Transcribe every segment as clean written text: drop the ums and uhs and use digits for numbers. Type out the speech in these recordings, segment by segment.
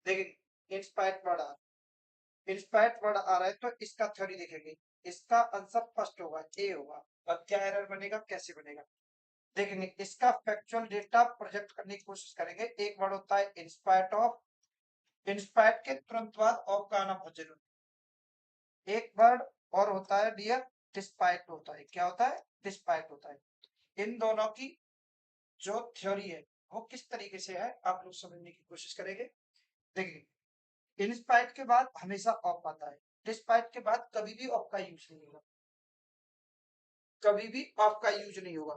देखिए inspired word आ रहा है, इंस्पायर्ड वर्ड आ रहा है तो इसका थ्योरी देखेंगे। इसका आंसर फर्स्ट होगा, ए होगा। अब क्या एरर बनेगा, कैसे बनेगा देखेंगे। इसका फैक्चुअल डेटा प्रोजेक्ट करने की कोशिश करेंगे। एक वर्ड होता है इंस्पायर्ड ऑफ, इंस्पायर्ड के तुरंत बाद ऑफ का आना बहुत जरूरी। एक वर्ड और होता है डियर डिस्पाइट होता है। क्या होता है, डिस्पाइट होता है। इन दोनों की जो थ्योरी है वो किस तरीके से है आप लोग समझने की कोशिश करेंगे। देखिए इंस्पाइट के बाद हमेशा ऑफ आता है, डिस्पाइट के बाद कभी भी ऑफ का यूज नहीं होगा, कभी भी ऑफ का यूज नहीं होगा।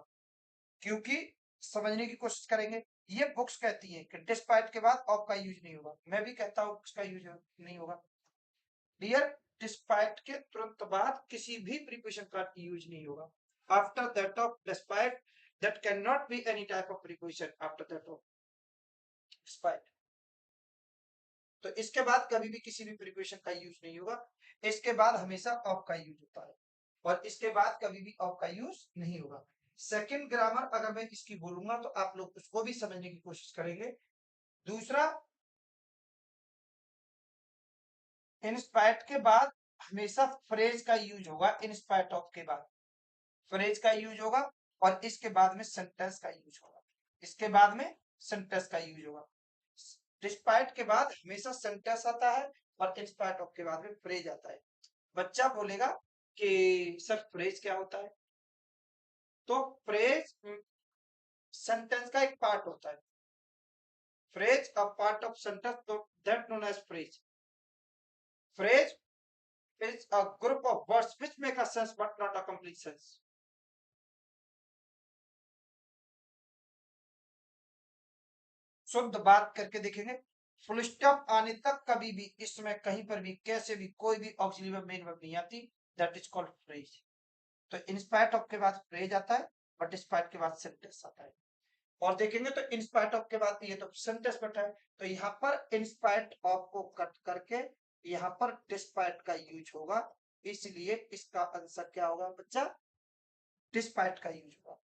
क्योंकि समझने की कोशिश करेंगे, ये बुक्स कहती है कि डिस्पाइट के बाद ऑफ का यूज नहीं होगा, मैं भी कहता हूं उसका यूज नहीं होगा। डियर डिस्पाइट के तुरंत बाद किसी भी प्रीपोजिशन का यूज नहीं होगा। After that of despite that can not be any type of preposition after that of despite. तो इसके बाद कभी भी किसी भी प्रीपोजिशन का यूज नहीं होगा। इसके बाद हमेशा ऑफ का यूज होता है और इसके बाद कभी भी ऑफ का यूज नहीं होगा। सेकंड ग्रामर अगर मैं इसकी बोलूंगा तो आप लोग उसको भी समझने की कोशिश करेंगे। दूसरा, इंस्पायर्ड के बाद हमेशा फ्रेज का यूज होगा। इंस्पायर्ड ऑफ के बाद फ्रेज का यूज होगा और इसके बाद में सेंटेंस का यूज होगा। इसके बाद में सेंटेंस का यूज होगा। डिस्पाइट के बाद हमेशा सेंटेंस आता है और इंस्पायर्ड ऑफ के बाद में फ्रेज आता है। बच्चा बोलेगा कि सर फ्रेज क्या होता है, तो फ्रेज सेंटेंस का एक पार्ट होता है। Phrase a part of sentence, तो that known as phrase. Phrase is a group of words which make a sense but not a complete sense. शुद्ध बात करके देखेंगे, फुल स्टॉप आने तक कभी भी इसमें कहीं पर भी कैसे भी कोई भी ऑक्सिलरी वर्ब मेन वर्ब नहीं आती। That is called phrase. तो इंस्पायर्ड ऑफ के बाद फ्रेज आता है और डिस्पाइट के बाद सेंटेंस आता है। और देखेंगे तो इंस्पायर्ड ऑफ के बाद ये तो सेंटेंस बैठा है, तो यहाँ पर इंस्पायर्ड ऑफ को कट करके यहाँ पर डिस्पाइट का यूज होगा। इसलिए इसका आंसर क्या होगा बच्चा, डिस्पाइट का यूज होगा।